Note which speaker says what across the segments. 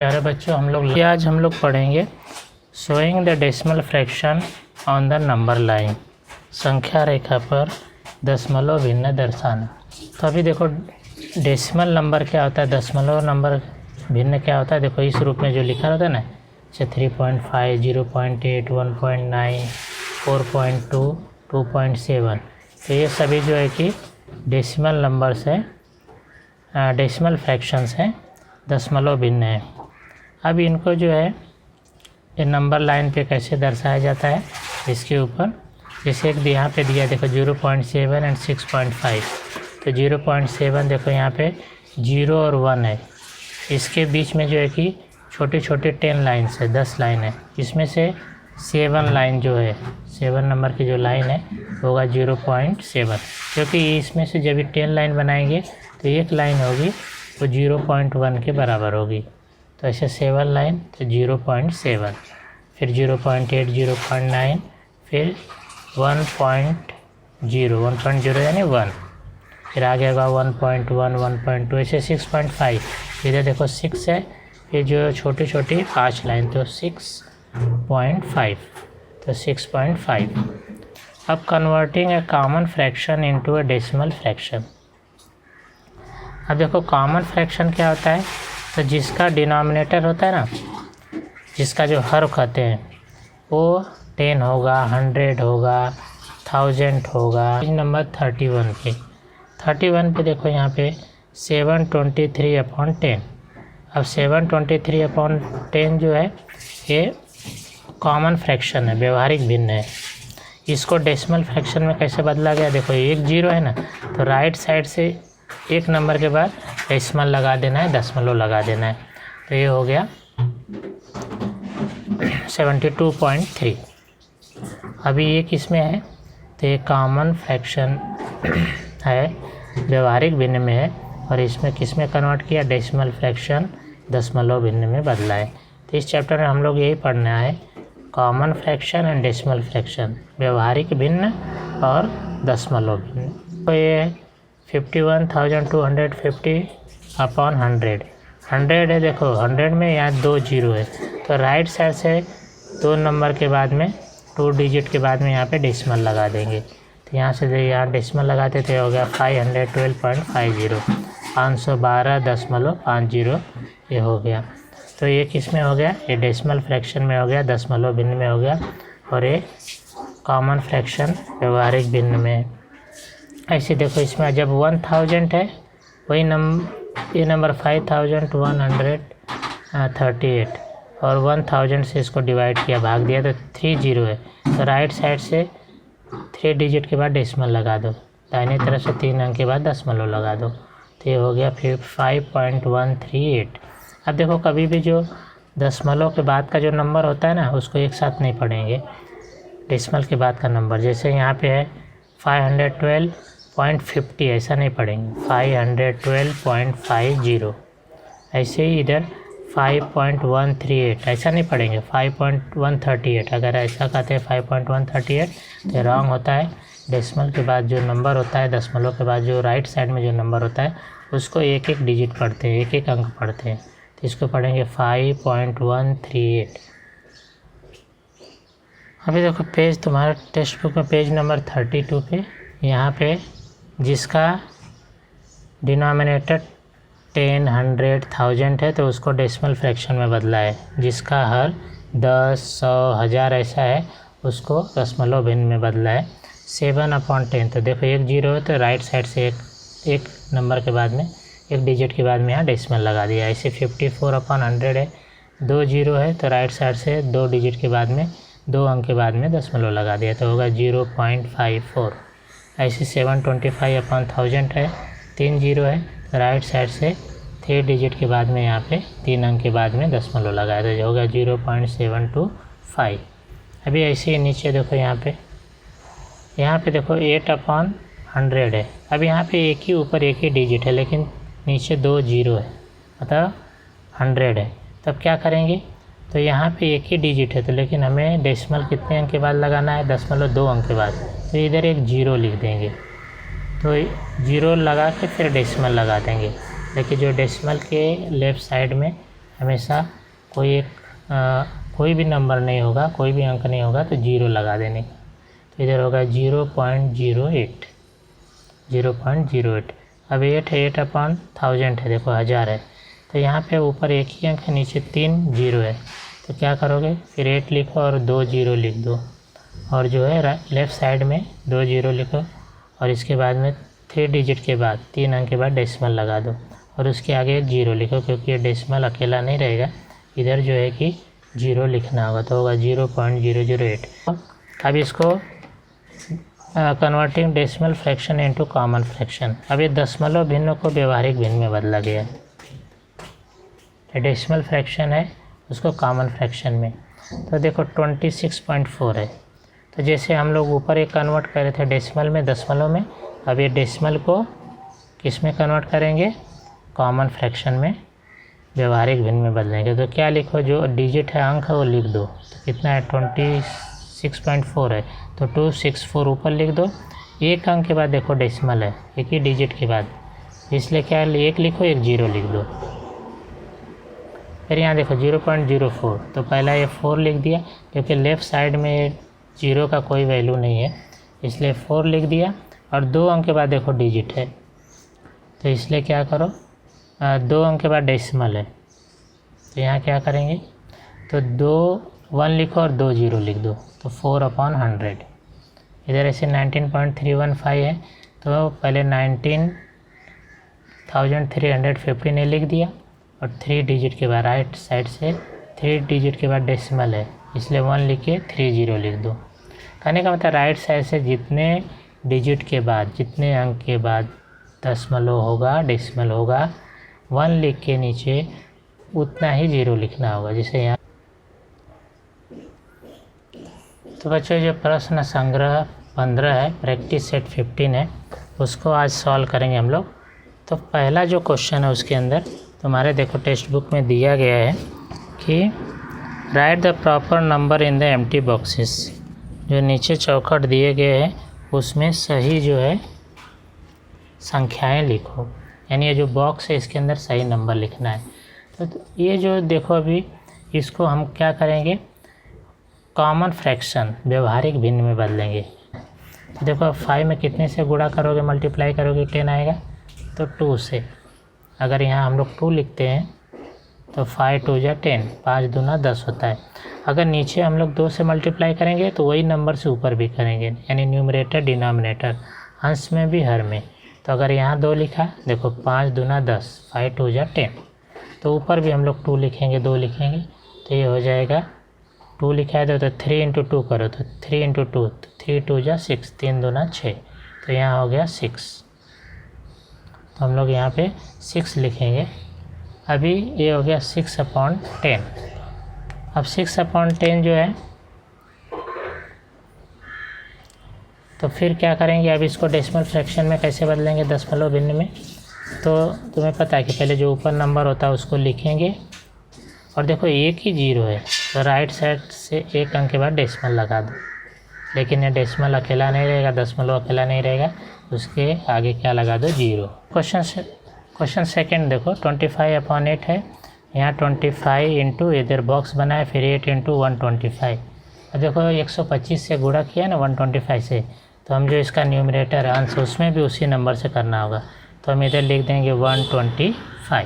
Speaker 1: प्यारे बच्चों, आज हम लोग पढ़ेंगे showing the decimal fraction on the number line, संख्या रेखा पर दशमलव भिन्न दर्शाना। तो अभी देखो डेसिमल नंबर क्या होता है, दशमलव नंबर भिन्न क्या होता है। देखो इस रूप में जो लिखा होता है ना, जैसे 3.5, 0.8, 1.9, 4.2, 2.7, तो ये सभी जो है कि डेसिमल नंबर्स है, डेसिमल फ्रैक्शंस हैं, दशमलव भिन्न है। अब इनको जो है ये नंबर लाइन पे कैसे दर्शाया जाता है, इसके ऊपर जैसे एक यहाँ पे दिया, देखो 0.7 एंड 6.5। तो 0.7 देखो यहाँ पे 0 और 1 है, इसके बीच में जो है कि छोटे छोटे 10 लाइन्स है, 10 लाइन है। इसमें से 7 लाइन जो है, 7 नंबर की जो लाइन है होगा 0.7, क्योंकि इसमें से जब 10 लाइन बनाएंगे तो एक लाइन होगी वो 0.1 के बराबर होगी। तो ऐसे 7 लाइन तो 0.7, फिर 0.8, 0.9, फिर 1.0 यानी 1, फिर आगे होगा 1.1, 1.2, ऐसे 6.5। इधर देखो 6 है, फिर जो छोटी छोटी 5 लाइन तो 6.5, तो 6.5। अब कन्वर्टिंग ए कॉमन फ्रैक्शन इनटू ए डेसिमल फ्रैक्शन। अब देखो कॉमन फ्रैक्शन क्या होता है, तो जिसका डिनोमिनेटर होता है ना, जिसका जो हर कहते हैं वो 10 होगा, 100 होगा, 1000 होगा। नंबर 31 पे देखो यहाँ पे 723/10। अब 723/10 जो है ये कॉमन फ्रैक्शन है, व्यवहारिक भिन्न है। इसको डेसिमल फ्रैक्शन में कैसे बदला गया, देखो एक 0 है ना, तो राइट साइड से एक नंबर के बाद डेसिमल लगा देना है, दशमलव लगा देना है। तो ये हो गया 72.3। अभी ये किस में है, तो ये कॉमन फ्रैक्शन है, व्यवहारिक भिन्न में है, और इसमें किस में कन्वर्ट किया, डेसिमल फ्रैक्शन, दशमलव भिन्न में बदला है। तो इस चैप्टर में हम लोग यही पढ़ना है, common fraction and decimal fraction, व्यवहारिक भिन्न और दशमलव भिन्न। तो ये 51,250/100 है। देखो 100 में यहाँ 2 0 है, तो राइट साइड से 2 नंबर के बाद में 2 डिजिट के बाद में यहाँ पे डेसिमल लगा देंगे। तो यहाँ से यहाँ डेसिमल लगाते थे, हो गया 512.50, 512.50 ये हो गया। तो ये किस में हो गया, ये डेसिमल फ्रैक्शन में हो गया, दशमलव भिन्न में हो गया, और ये कॉमन फ्रैक्शन व्यवहारिक भिन्न में। ऐसे देखो इसमें जब 1000 है, वही ये नंबर 5138 और 1000 से इसको डिवाइड किया, भाग दिया, तो 3 0 है। तो राइट साइड से 3 डिजिट के बाद डेसिमल लगा दो, दाहिने तरफ से 3 अंक के बाद दशमलव लगा दो। तो ये हो गया फिर 5.138। अब देखो कभी भी जो दशमलव के बाद का जो नंबर होता है ना, उसको एक साथ नहीं पढ़ेंगे, डेसिमल के बाद का नंबर। जैसे यहाँ पे है 512.50, ऐसा नहीं पढ़ेंगे, 512.50। ऐसे ही इधर 5.138, ऐसा नहीं पढ़ेंगे, 5.138। अगर ऐसा कहते हैं 5.138 तो रॉन्ग होता है। डेसिमल के बाद जो नंबर होता है, दशमलव के बाद जो राइट साइड में जो नंबर होता है, उसको एक एक डिजिट पढ़ते हैं, एक एक अंक पढ़ते हैं। तो इसको पढ़ेंगे 5.138। अभी देखो पेज, तुम्हारे टेक्स्ट बुक में पेज नंबर 32 पे, यहाँ पे जिसका डिनोमिनेटर 10, 100, 1000 है, तो उसको डेसिमल फ्रैक्शन में बदला है। जिसका हर 10, 100, 1000 ऐसा है, उसको दशमलव भिन्न में बदला है। 7/10, तो देखो एक 0 है, तो राइट साइड से एक नंबर के बाद में, एक डिजिट के बाद में यहाँ डेसिमल लगा दिया। ऐसे 54/100 है, 2 0 है, तो राइट साइड से 2 डिजिट के बाद में 2 अंक के बाद में दशमलव लगा दिया, तो होगा 0.54। ऐसे 725/1000 है, 3 0 है, तो राइट साइड से 3 डिजिट के बाद में यहाँ पे 3 अंक के बाद में दशमलव लगाया, तो होगा 0.725। अभी ऐसे ही नीचे देखो यहाँ पे देखो 8/100 है। अब यहाँ पे एक ही ऊपर एक ही डिजिट है, लेकिन नीचे 2 0 है, मतलब 100 है। तब क्या करेंगे, तो यहाँ पे एक ही डिजिट है, तो लेकिन हमें डेसिमल कितने अंक के बाद लगाना है, 0.2 अंक के बाद, तो इधर एक 0 लिख देंगे। तो 0 लगा के फिर डेसिमल लगा देंगे। देखिए जो डेसिमल के लेफ़्ट साइड में हमेशा कोई भी नंबर नहीं होगा, कोई भी अंक नहीं होगा तो 0 लगा देने का। तो इधर होगा 0.08। अब 8 है, 8/1000 है, देखो 1000 है। तो यहाँ पे ऊपर एक ही अंक है, नीचे 3 0 है। तो क्या करोगे, फिर 8 लिखो और 2 0 लिख दो, और जो है लेफ़्ट साइड में 2 0 लिखो, और इसके बाद में 3 डिजिट के बाद 3 अंक के बाद डेसिमल लगा दो, और उसके आगे एक 0 लिखो, क्योंकि ये डेसिमल अकेला नहीं रहेगा, इधर जो है कि 0 लिखना होगा। तो होगा 0.008। अब इसको converting decimal fraction into common fraction. अब ये दशमलव भिन्न को व्यवहारिक भिन्न में बदला गया है। डेसिमल फ्रैक्शन है, उसको कॉमन फ्रैक्शन में। तो देखो 26.4 है। तो जैसे हम लोग ऊपर एक कन्वर्ट कर रहे थे डेसिमल में, दशमलव में, अब ये डेसिमल को किस में कन्वर्ट करेंगे, कॉमन फ्रैक्शन में, व्यवहारिक भिन्न में बदलेंगे। तो क्या लिखो, जो डिजिट है, अंक है, वो लिख दो। तो कितना है, 26.4 है, तो 264 ऊपर लिख दो। एक अंक के बाद देखो डेसिमल है, एक ही डिजिट के बाद, इसलिए क्या एक लिखो, एक 0 लिख दो। फिर यहाँ देखो 0.04, तो पहला ये 4 लिख दिया, क्योंकि लेफ़्ट साइड में 0 का कोई वैल्यू नहीं है, इसलिए 4 लिख दिया। और 2 अंक के बाद देखो डिजिट है, तो इसलिए क्या करो, 2 अंक के बाद डेसिमल है, तो यहाँ क्या करेंगे, तो 1 लिखो और 2 0 लिख दो, तो 4/100। इधर ऐसे 19.315 है, तो पहले 19,315 लिख दिया, और 3 डिजिट के बाद राइट साइड से 3 डिजिट के बाद डेसिमल है, इसलिए 1 लिख के 3 0 लिख दो। कहने का मतलब राइट साइड से जितने डिजिट के बाद, जितने अंक के बाद दशमलव होगा, डेसिमल होगा, 1 लिख के नीचे उतना ही 0 लिखना होगा। जैसे यहाँ तो बच्चों, जो प्रश्न संग्रह 15 है, प्रैक्टिस सेट 15 है, उसको आज सॉल्व करेंगे हम लोग। तो पहला जो क्वेश्चन है उसके अंदर तुम्हारे देखो टेक्स्ट बुक में दिया गया है कि right the proper number in the empty boxes. जो नीचे चौखट दिए गए हैं उसमें सही जो है संख्याएं लिखो, यानी ये जो बॉक्स है इसके अंदर सही नंबर लिखना है। तो ये जो देखो अभी इसको हम क्या करेंगे, कॉमन फ्रैक्शन, व्यवहारिक भिन्न में बदलेंगे। तो देखो 5 में कितने से गुणा करोगे, मल्टीप्लाई करोगे, 10 आएगा, तो 2 से। अगर यहाँ हम लोग 2 लिखते हैं तो 5 2 जा 10, 5 दूना 10 होता है। अगर नीचे हम लोग 2 से मल्टीप्लाई करेंगे तो वही नंबर से ऊपर भी करेंगे, यानी न्यूमरेटर डिनोमिनेटर, अंश में भी हर में। तो अगर यहाँ 2 लिखा, देखो 5 दूना 10, 5 2 जा 10, तो ऊपर भी हम लोग 2 लिखेंगे, 2 लिखेंगे, तो ये हो जाएगा 2 लिखा है तो 3 × 2 करो, तो 3 × 2, तो 3 2 जा 6, 3 दूना 6, तो यहाँ हो गया 6। तो हम लोग यहाँ पे 6 लिखेंगे। अभी ये हो गया 6/10। अब 6/10 जो है, तो फिर क्या करेंगे, अब इसको डेसिमल फ्रैक्शन में कैसे बदलेंगे, दशमलव भिन्न में। तो तुम्हें पता है कि पहले जो ऊपर नंबर होता है उसको लिखेंगे, और देखो एक ही 0 है, तो राइट साइड से एक अंक के बाद डेसिमल लगा दो। लेकिन ये डेसिमल अकेला नहीं रहेगा, दशमलव अकेला नहीं रहेगा, उसके आगे क्या लगा दो, 0। क्वेश्चन सेकंड देखो 25/8 है, यहाँ 25 इंटू इधर बॉक्स बना है, फिर 8 × 125। अब देखो 125 से गुणा किया ना 125 से, तो हम जो इसका न्यूमरेटर है अंश, उसमें भी उसी नंबर से करना होगा। तो हम इधर लिख देंगे 125।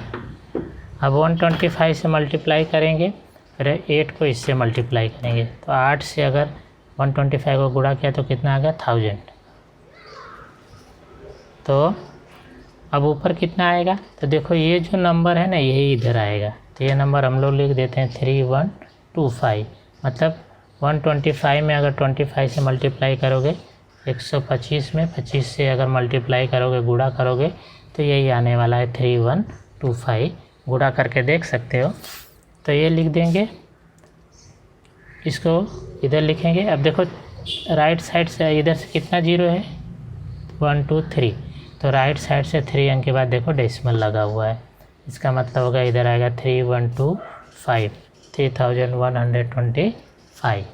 Speaker 1: अब 125 से मल्टीप्लाई करेंगे, फिर 8 को इससे मल्टीप्लाई करेंगे, तो 8 से अगर 125 को गुणा किया तो कितना आ गया, 1000। तो अब ऊपर कितना आएगा, तो देखो ये जो नंबर है ना, यही इधर आएगा, तो ये नंबर हम लोग लिख देते हैं 3125। मतलब 125 में अगर 25 से मल्टीप्लाई करोगे, 125 में 25 से अगर मल्टीप्लाई करोगे, गुणा करोगे, तो यही आने वाला है 3125। गुणा करके देख सकते हो। तो ये लिख देंगे, इसको इधर लिखेंगे। अब देखो राइट साइड से इधर से कितना 0 है, 1 2 3, तो राइट साइड से 3 अंक के बाद देखो डेसिमल लगा हुआ है, इसका मतलब होगा इधर आएगा 3125, 3125।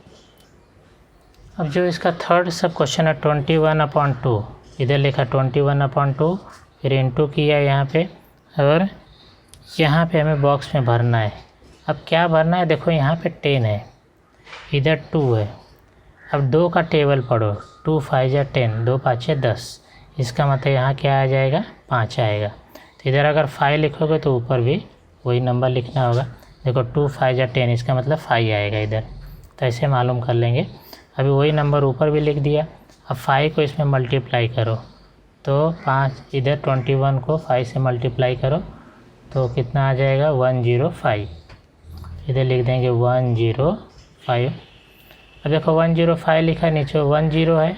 Speaker 1: अब जो इसका थर्ड सब क्वेश्चन है 21/2, इधर लिखा 21/2, फिर इंटू किया यहाँ पे, और यहाँ पे हमें बॉक्स में भरना है अब क्या भरना है, देखो यहाँ पे 10 है, इधर 2 है। अब 2 का टेबल पढ़ो, 2 5 जा 10, 2 5 10, इसका मतलब यहाँ क्या आ जाएगा, 5 आएगा। तो इधर अगर 5 लिखोगे तो ऊपर भी वही नंबर लिखना होगा। देखो 2 5 जा 10, इसका मतलब 5 आएगा इधर। तो ऐसे मालूम कर लेंगे। अभी वही नंबर ऊपर भी लिख दिया। अब 5 को इसमें मल्टीप्लाई करो तो 5, इधर 21 को 5 से मल्टीप्लाई करो तो कितना आ जाएगा, 105। इधर लिख देंगे 105। अब देखो 105 लिखा, नीचे 10 है,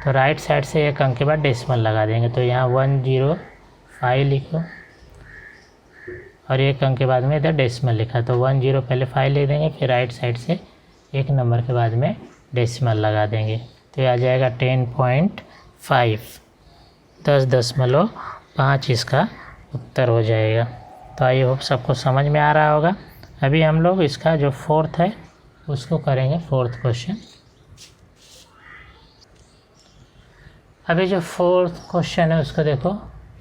Speaker 1: तो राइट साइड से एक अंक के बाद डेसिमल लगा देंगे। तो यहाँ 105 लिखो और एक अंक के बाद में इधर डेसिमल लिखा, तो 10 पहले 5 लिख देंगे, फिर राइट साइड से एक नंबर के बाद में डेसिमल लगा देंगे। तो ये आ जाएगा 10.5, 10.5 इसका उत्तर हो जाएगा। तो आई होप सबको समझ में आ रहा होगा। अभी हम लोग इसका जो फोर्थ है उसको करेंगे, फोर्थ क्वेश्चन। अभी जो फोर्थ क्वेश्चन है उसको देखो,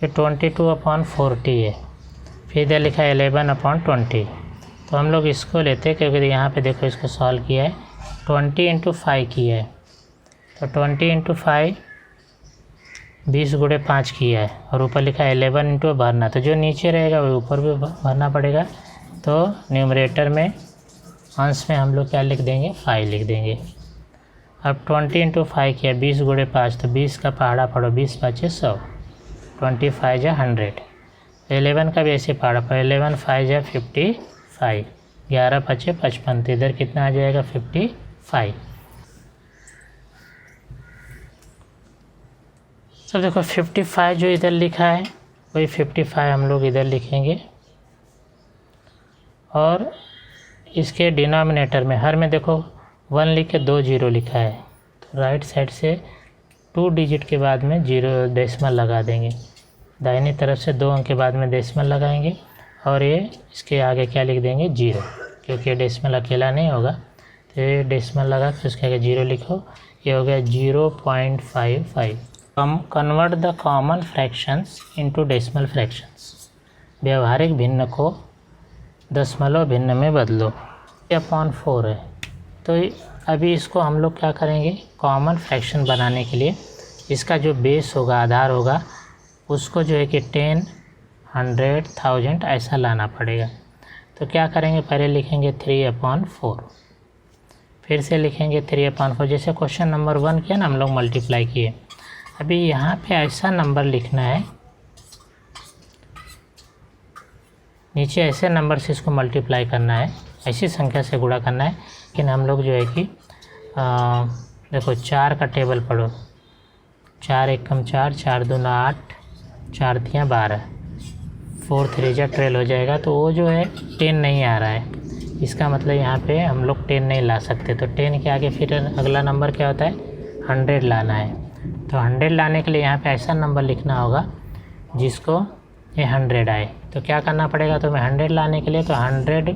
Speaker 1: ये 22/40 है, फिर इधर लिखा है 11/20। तो हम लोग इसको लेते हैं क्योंकि यहाँ पे देखो इसको सॉल्व किया है, 20 × 5 किया है। तो 20 × 5 20 × 5 किया है और ऊपर लिखा है 11 × भरना, तो जो नीचे रहेगा वो ऊपर भी भरना पड़ेगा। तो न्यूमरेटर में, अंश में हम लोग क्या लिख देंगे, 5 लिख देंगे। अब 20 × 5 किया, 20 × 5, तो 20 का पहाड़ा पढ़ो, 20 × 5 = 100, 25 × 100। 11 का भी ऐसे पहाड़ा पढ़ो, 11 × 5 = 55, 11 × 5 = 55, तो इधर कितना आ जाएगा, 55। तो देखो 55 जो इधर लिखा है वही 55 हम लोग इधर लिखेंगे और इसके डिनोमिनेटर में हर में देखो 1 लिख के 2 0 लिखा है, तो राइट साइड से 2 डिजिट के बाद में 0 डेसिमल लगा देंगे। दाहिनी तरफ से 2 अंक के बाद में डेसिमल लगाएंगे और ये इसके आगे क्या लिख देंगे, 0, क्योंकि डेसिमल अकेला नहीं होगा। तो ये डेसिमल लगा फिर उसके आगे 0 लिखो, ये हो गया 0.55। हम convert the common fractions into decimal fractions, व्यवहारिक भिन्न को दशमलव भिन्न में बदलो। 4 है, तो अभी इसको हम लोग क्या करेंगे, कॉमन फ्रैक्शन बनाने के लिए इसका जो बेस होगा, आधार होगा, उसको जो है कि 10, 100, 1000 ऐसा लाना पड़ेगा। तो क्या करेंगे, पहले लिखेंगे 3/4, फिर से लिखेंगे 3/4, जैसे क्वेश्चन नंबर 1 किया ना हम लोग, मल्टीप्लाई किए। अभी यहाँ पे ऐसा नंबर लिखना है, नीचे ऐसे नंबर से इसको मल्टीप्लाई करना है, ऐसी संख्या से गुणा करना है। लेकिन हम लोग जो है कि देखो 4 का टेबल पढ़ो, 4 × 1 = 4, 4 × 2 = 8, 4 × 3 = 12, 4 × 3 = 12 हो जाएगा। तो वो जो है 10 नहीं आ रहा है, इसका मतलब यहाँ पे हम लोग 10 नहीं ला सकते। तो 10 के आगे फिर अगला नंबर क्या होता है, 100 लाना है। तो 100 लाने के लिए यहाँ पे ऐसा नंबर लिखना होगा जिसको ये 100 आए। तो क्या करना पड़ेगा, तो मैं 100 लाने के लिए तो 100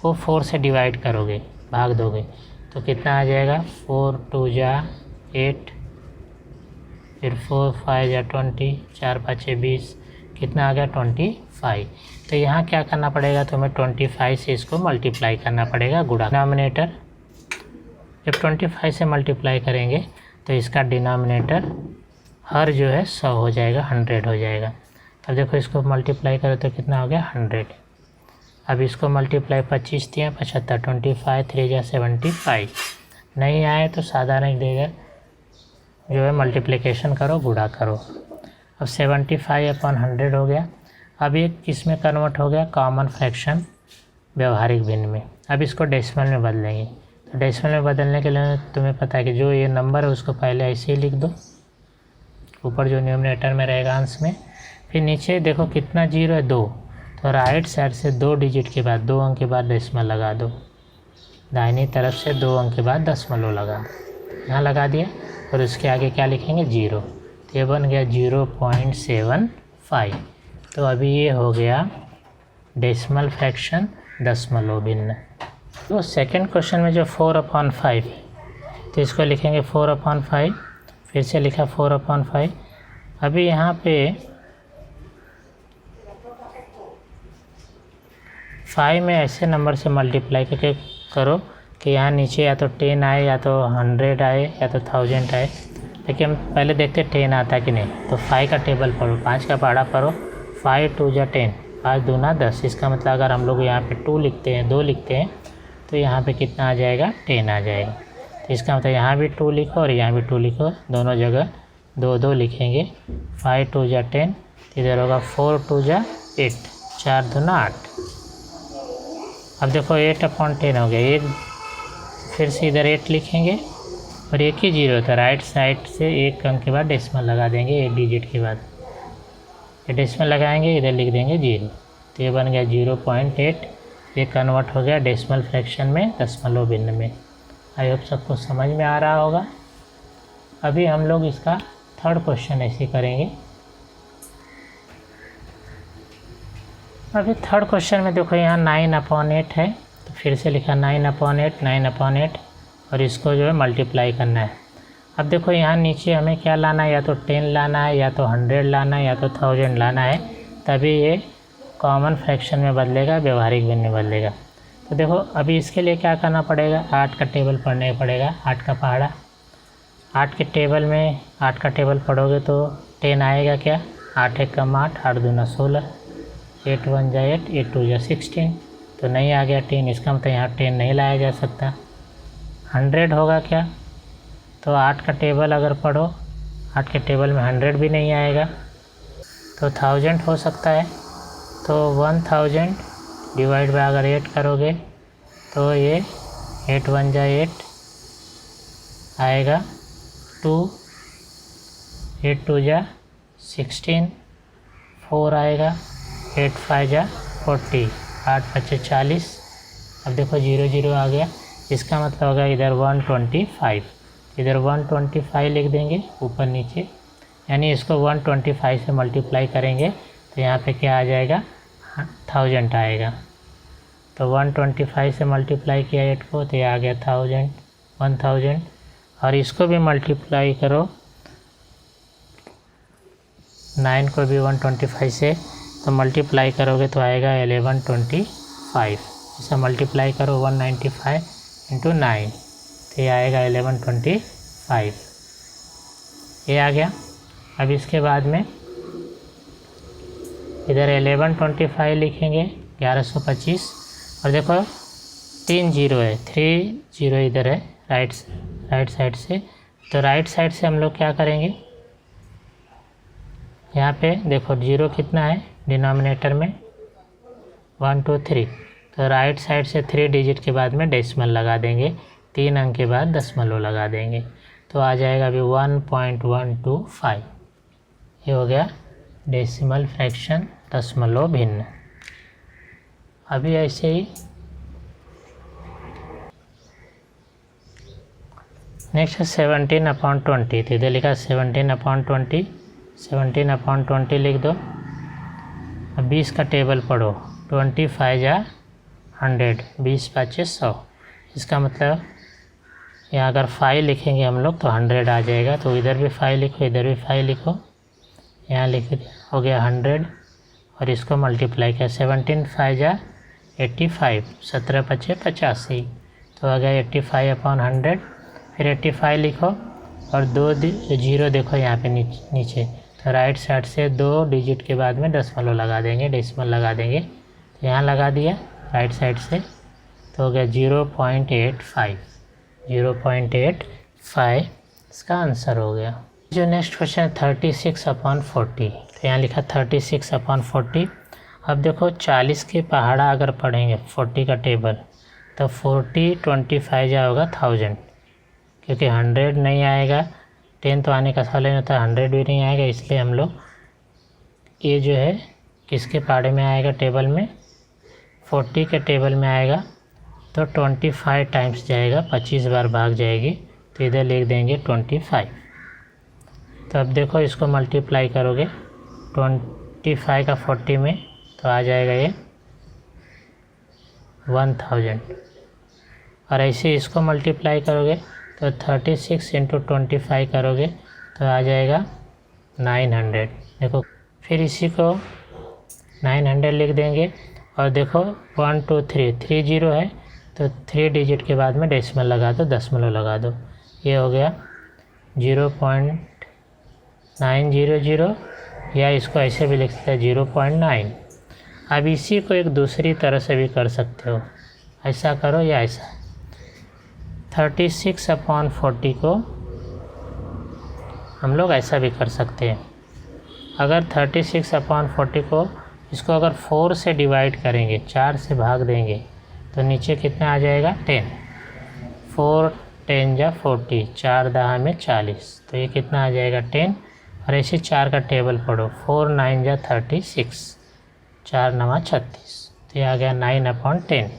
Speaker 1: को 4 से डिवाइड करोगे, भाग दोगे, तो कितना आ जाएगा, 4 × 2 = 8, फिर 4 × 5 = 20, 4 × 5 = 20, कितना आ गया, 25। तो यहाँ क्या करना पड़ेगा, तो हमें 25 से इसको मल्टीप्लाई करना पड़ेगा, गुणा। डिनोमिनेटर जब 25 से मल्टीप्लाई करेंगे तो इसका डिनोमिनेटर हर जो है 100 हो जाएगा, 100 हो जाएगा। अब देखो इसको मल्टीप्लाई करो तो कितना हो गया, 100। अब इसको मल्टीप्लाई 25 × 3 = 75, 25 × 3 = 75। नहीं आए तो साधारण देगा जो है मल्टीप्लिकेशन करो, गुणा करो। अब 75/100 हो गया। अब ये किस में कन्वर्ट हो गया, कॉमन फ्रैक्शन व्यवहारिक भिन्न में। अब इसको डेसिमल में बदलेंगे। तो डेसिमल में बदलने के लिए तुम्हें पता है कि जो ये नंबर है उसको पहले ऐसे ही लिख दो, ऊपर जो न्यूमरेटर में रहेगा अंश में, फिर नीचे देखो कितना 0 है, 2, तो राइट साइड से 2 डिजिट के बाद 2 अंक के बाद डेसिमल लगा दो, दाहिनी तरफ से 2 अंक के बाद दशमलव लगा दो, यहाँ लगा दिया और उसके आगे क्या लिखेंगे, 0। तो ये बन गया 0.75। तो अभी ये हो गया डेसिमल फ्रैक्शन, दशमलव भिन्न। तो सेकंड क्वेश्चन में जो 4/5, तो इसको लिखेंगे 4/5, फिर से लिखा 4/5। अभी यहाँ पे 5 में ऐसे नंबर से मल्टीप्लाई करके करो कि यहाँ नीचे या तो 10 आए या तो 100 आए या तो 1000 आए। लेकिन हम पहले देखते 10 आता कि नहीं। तो 5 का टेबल पढ़ो, 5 का पहाड़ा पढ़ो। 5 2 जा 10, 5 दूना 10। इसका मतलब अगर हम लोग यहाँ पे 2 लिखते हैं, 2 लिखते हैं, तो यहाँ पे कितना आ जाएगा, 10 आ जाएगा। तो इसका मतलब यहाँ भी 2 लिखो और यहाँ भी 2 लिखो, दोनों जगह 2 2 लिखेंगे। 5 2 जा 10, इधर होगा 4 2 जा 8, 4 दूना 8। अब देखो 8/10 हो गया। एक फिर से इधर 8 लिखेंगे और एक ही जीरो था, राइट साइड से एक अंक के बाद डेसिमल लगा देंगे, एक डिजिट के बाद ये डेसिमल लगाएंगे, इधर लिख देंगे 0। तो ये बन गया 0.8। ये कन्वर्ट हो गया डेसिमल फ्रैक्शन में, दशमलव भिन्न में। आई होप सबको समझ में आ रहा होगा। अभी हम लोग इसका थर्ड क्वेश्चन ऐसे करेंगे। अभी थर्ड क्वेश्चन में देखो यहाँ 9/8 है, तो फिर से लिखा 9/8, 9/8 और इसको जो है मल्टीप्लाई करना है। अब देखो यहाँ नीचे हमें क्या लाना है, या तो 10 लाना है, या तो 100 लाना है, या तो 1000 लाना है, तभी ये कॉमन फ्रैक्शन में बदलेगा, व्यवहारिक भिन्न में बदलेगा। तो देखो अभी इसके लिए क्या करना पड़ेगा, 8 का टेबल पढ़ने पड़ेगा, 8 का पहाड़ा। 8 के टेबल में 8 का टेबल पढ़ोगे तो 10 आएगा क्या, 8 1 कम 8, 8 दूना 16, 8 1 जा 8, 8 2 जा 16। तो नहीं आ गया 10, इसका मतलब यहाँ 10 नहीं लाया जा सकता। 100 होगा क्या, तो 8 का टेबल अगर पढ़ो, 8 के टेबल में 100 भी नहीं आएगा। तो 1000 हो सकता है। तो 1000 डिवाइड बाय अगर 8 करोगे तो ये 8 1 जा 8 आएगा, 2 8 2 जा 16, 4 आएगा, 8 5 जा 40, 8 5 40। अब देखो 0 0 आ गया, इसका मतलब होगा इधर 125, इधर 125 लिख देंगे ऊपर नीचे, यानी इसको 125 से मल्टीप्लाई करेंगे तो यहाँ पे क्या आ जाएगा, 1000 आएगा। तो 125 से मल्टीप्लाई किया 8 को तो ये आ गया 1000। और इसको भी मल्टीप्लाई करो, 9 को भी 125 से तो मल्टीप्लाई करोगे तो आएगा 1125। इसे मल्टीप्लाई करो 195 × 9 तो ये आएगा 1125, ये आ गया। अब इसके बाद में इधर 1125 लिखेंगे, 1125। और देखो 3 0 है, 3 0 इधर है राइट साइड से। तो राइट साइड से हम लोग क्या करेंगे, यहाँ पे देखो 0 कितना है डिनोमिनेटर में, 1 2 3। तो राइट साइड से 3 डिजिट के बाद में डेसिमल लगा देंगे, 3 अंक के बाद दशमलव लगा देंगे, तो आ जाएगा अभी 1.125। ये हो गया डेसिमल फ्रैक्शन, दशमलव भिन्न। अभी ऐसे ही नेक्स्ट है 17/20। तो इधर लिखा 17/20, 17/20 लिख दो। अब 20 का टेबल पढ़ो, 25 जा 100, 20 5 100। इसका मतलब यहाँ अगर 5 लिखेंगे हम लोग तो 100 आ जाएगा। तो इधर भी 5 लिखो, इधर भी 5 लिखो, यहाँ लिख हो गया 100 और इसको मल्टीप्लाई किया, 17 5 जा 85, 17 5 85। तो आ गया 85/100। फिर 85 लिखो और 2 0 देखो यहाँ पे नीचे। तो राइट साइड से 2 डिजिट के बाद में दशमलव लगा देंगे, डेसिमल लगा देंगे। तो यहाँ लगा दिया राइट साइड से, तो हो गया 0.85, 0.85 इसका आंसर हो गया। जो नेक्स्ट क्वेश्चन है 36/40। तो यहाँ लिखा 36/40। अब देखो 40 के पहाड़ा अगर पढ़ेंगे 40 का टेबल, तो 40 25 जा होगा 1000, क्योंकि 100 नहीं आएगा, 10 तो आने का सवाल नहीं होता, 100 भी नहीं आएगा। इसलिए हम लोग ये जो है किसके पहाड़े में आएगा, टेबल में 40 के टेबल में आएगा। तो 25 टाइम्स जाएगा, 25 बार भाग जाएगी, तो इधर लिख देंगे 25। तो अब देखो इसको मल्टीप्लाई करोगे 25 का 40 में, तो आ जाएगा ये 1000। और ऐसे इसको मल्टीप्लाई करोगे तो 36 × 25 करोगे तो आ जाएगा 900। देखो फिर इसी को 900 लिख देंगे और देखो 1 2 3 3 जीरो है तो 3 डिजिट के बाद में डेसिमल लगा दो, दशमलव लगा दो। ये हो गया 0.900 या इसको ऐसे भी लिख सकते हैं 0.9। अब इसी को एक दूसरी तरह से भी कर सकते हो, ऐसा करो या ऐसा। 36/40 को हम लोग ऐसा भी कर सकते हैं। अगर 36/40 को इसको अगर 4 से डिवाइड करेंगे, 4 से भाग देंगे तो नीचे कितना आ जाएगा 10। 4 10 जा 40, 4 दहा में 40, तो ये कितना आ जाएगा 10। और ऐसे 4 का टेबल पढ़ो, 4 9 जा 36, 4 9 36, तो ये आ गया 9/10।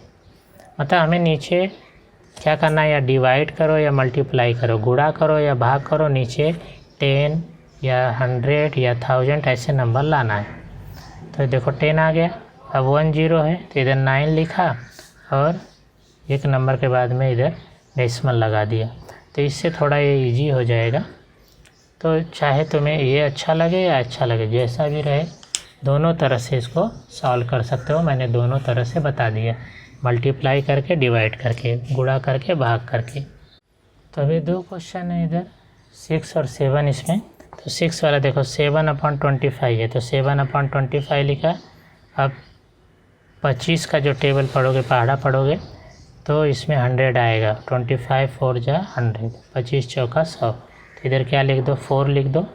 Speaker 1: मतलब हमें नीचे क्या करना है, या डिवाइड करो या मल्टीप्लाई करो, गुणा करो या भाग करो, नीचे 10 या 100 या 1000 ऐसे नंबर लाना है। तो देखो 10 आ गया। अब 1 0 है तो इधर 9 लिखा और एक नंबर के बाद में इधर डेसिमल लगा दिया, तो इससे थोड़ा ये इजी हो जाएगा। तो चाहे तुम्हें ये अच्छा लगे या अच्छा लगे, जैसा भी रहे, दोनों तरह से इसको सॉल्व कर सकते हो। मैंने दोनों तरह से बता दिया, मल्टीप्लाई करके, डिवाइड करके, गुणा करके, भाग करके। तो अभी 2 क्वेश्चन है इधर, 6 और 7 इसमें। तो 6 वाला देखो 7/25 है तो 7/25 लिखा। अब 25 का जो टेबल पढ़ोगे, पहाड़ा पढ़ोगे, तो इसमें 100 आएगा। 25 4 जा 100, 25 चौका 100। तो इधर क्या लिख दो, 4 लिख दो,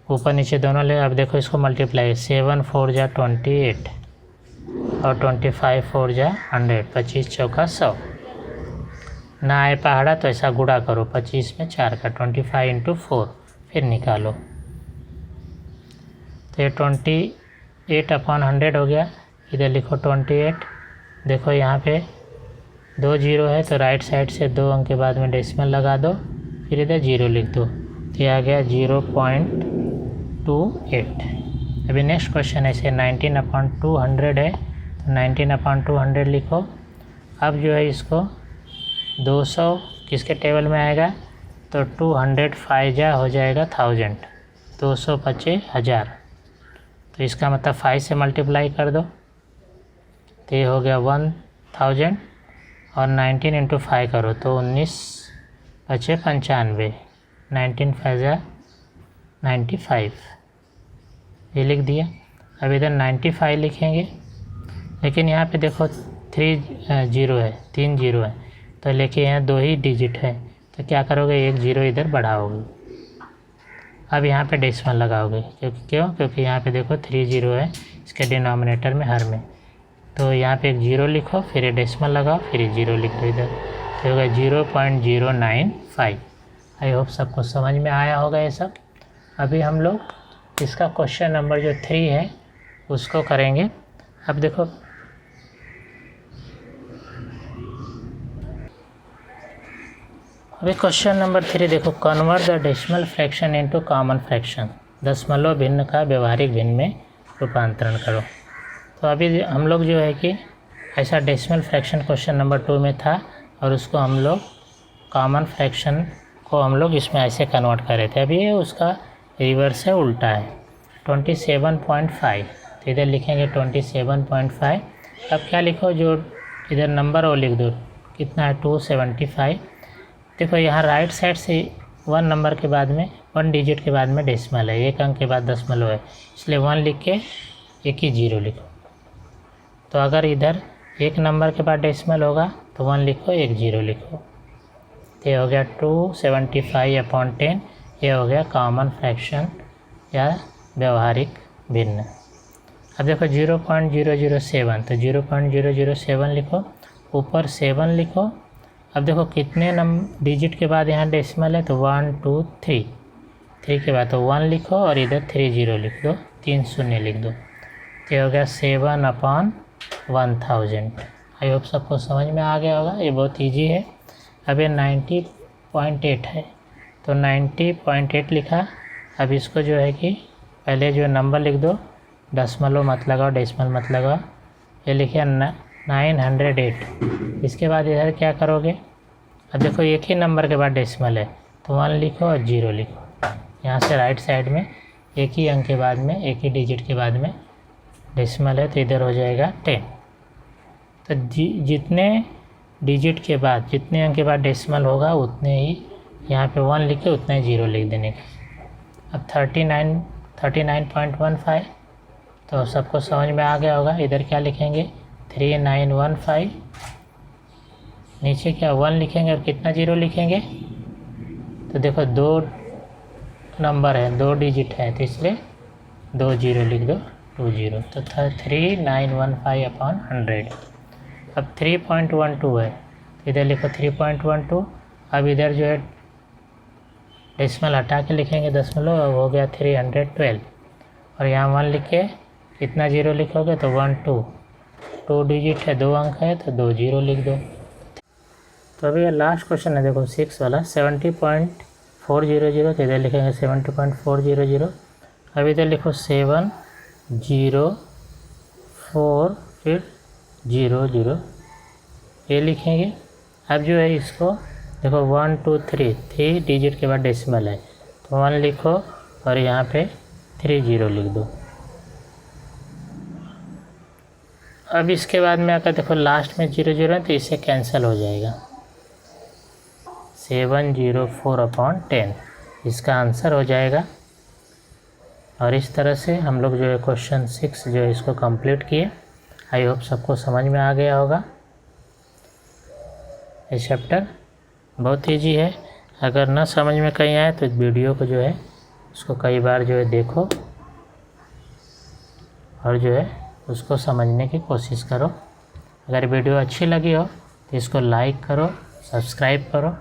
Speaker 1: ऊपर नीचे दोनों ले। अब देखो इसको मल्टीप्लाई, 7 4 जा 28 और 25 4 जा 100, 25 चौका 100। ना आए पहाड़ा तो ऐसा गुणा करो, 25 में 4 का, 25 × 4, फिर निकालो। तो ये 28/100 हो गया। इधर लिखो 28। देखो यहाँ पे 2 0 है तो राइट साइड से 2 अंक के बाद में डेसिमल लगा दो, फिर इधर 0 लिख दो, तो ये आ गया 0.28। अभी नेक्स्ट क्वेश्चन ऐसे 19/200 है तो 19/200 लिखो। अब जो है इसको 200 किसके टेबल में आएगा, तो 205 जा हो जाएगा 1000, 200 × 1000। तो इसका मतलब 5 से मल्टीप्लाई कर दो, तो ये हो गया 1000 और 19 × 5 करो तो 19 × 5 95, 19 5 जा 95, ये लिख दिया। अब इधर 95 लिखेंगे, लेकिन यहाँ पे देखो 3 0 है, 3 0 है, तो लेके यहाँ 2 ही डिजिट है, तो क्या करोगे, 1 0 इधर बढ़ाओगे। अब यहाँ पे डेसिमल लगाओगे, क्योंकि यहाँ पे देखो 3 0 है इसके डिनोमिनेटर में, हर में, तो यहाँ पे 1 0 लिखो, फिर ये डेसिमल लगाओ, फिर ये 0 लिख दो इधर, तो होगा 0.095। आई होप सबको समझ में आया होगा ये सब। अभी हम लोग इसका क्वेश्चन नंबर जो 3 है उसको करेंगे। अब देखो अभी क्वेश्चन नंबर 3 देखो, convert the decimal fraction into common fraction, दशमलव भिन्न का व्यवहारिक भिन्न में रूपांतरण करो। तो अभी हम लोग जो है कि ऐसा डेसिमल फ्रैक्शन क्वेश्चन नंबर 2 में था और उसको हम लोग कॉमन फ्रैक्शन को हम लोग इसमें ऐसे कन्वर्ट कर रहे थे। अभी ये उसका रिवर्स है, उल्टा है, 27.5। तो इधर लिखेंगे 27.5। अब क्या लिखो, जो इधर नंबर वो लिख दो, कितना है 275। देखो यहाँ राइट साइड से 1 नंबर के बाद में, 1 डिजिट के बाद में डेसिमल है, 1 अंक के बाद दशमलव है, इसलिए 1 लिख के 1 ही 0 लिखो। तो अगर इधर 1 नंबर के बाद डेसिमल होगा तो 1 लिखो, 1 0 लिखो। तो ये हो गया 275/10, ये हो गया कॉमन फ्रैक्शन या व्यवहारिक भिन्न। अब देखो 0.007, तो 0.007 लिखो, ऊपर 7 लिखो। अब देखो कितने डिजिट के बाद यहाँ डेसिमल है, तो 1 2 3, 3 के बाद तो 1 लिखो और इधर 3 0 लिख दो, 3 0 लिख दो। तो हो गया 7/1000। आई होप सबको समझ में आ गया होगा, ये बहुत इजी है। अब ये 90.8 है तो 90.8 लिखा। अब इसको जो है कि पहले जो नंबर लिख दो, दशमलव मत लगाओ, डेसिमल मत लगाओ, ये लिखिए 908। इसके बाद इधर क्या करोगे, अब देखो 1 ही नंबर के बाद डेसिमल है तो 1 लिखो और 0 लिखो। यहाँ से राइट साइड में 1 ही अंक के बाद में, 1 ही डिजिट के बाद में डेसिमल है तो इधर हो जाएगा 10। तो जितने डिजिट के बाद, जितने अंक के बाद डेसिमल होगा उतने ही यहाँ पे 1 लिख के उतना ही 0 लिख देने का। अब 39.15 तो सबको समझ में आ गया होगा। इधर क्या लिखेंगे 3915, नीचे क्या 1 लिखेंगे और कितना 0 लिखेंगे। तो देखो 2 नंबर है, 2 डिजिट है तो इसलिए 2 0 लिख दो, 2 0। तो 3915/100। अब 3.12 है तो इधर लिखो 3.12। अब इधर जो है डेसिमल हटा के लिखेंगे दशमलव, अब हो गया 312। और यहाँ 1 लिख के कितना 0 लिखोगे तो 1 2 डिजिट है, 2 अंक है तो 2 0 लिख दो। तो अभी ये लास्ट क्वेश्चन है देखो 6 वाला 70.400, तो इधर लिखेंगे 70.400। अब इधर लिखो 704 फिर 00 ये लिखेंगे। अब जो है इसको देखो 1 2 3 डिजिट के बाद डेसिमल है तो 1 लिखो और यहाँ पे 30 लिख दो। अब इसके बाद में आकर देखो लास्ट में 00 है तो इससे कैंसिल हो जाएगा। 704/10 इसका आंसर हो जाएगा। और इस तरह से हम लोग जो है क्वेश्चन 6 जो है इसको कंप्लीट किए। आई होप सबको समझ में आ गया होगा। ये चैप्टर बहुत ईजी है। अगर ना समझ में कहीं आए तो वीडियो को जो है उसको कई बार जो है देखो और जो है उसको समझने की कोशिश करो। अगर वीडियो अच्छी लगी हो तो इसको लाइक करो, सब्सक्राइब करो।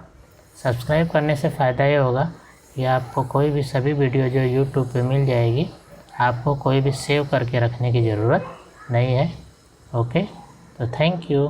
Speaker 1: सब्सक्राइब करने से फ़ायदा ये होगा कि आपको कोई भी सभी वीडियो जो यूट्यूब पे मिल जाएगी, आपको कोई भी सेव करके रखने की ज़रूरत नहीं है। ओके, तो थैंक यू।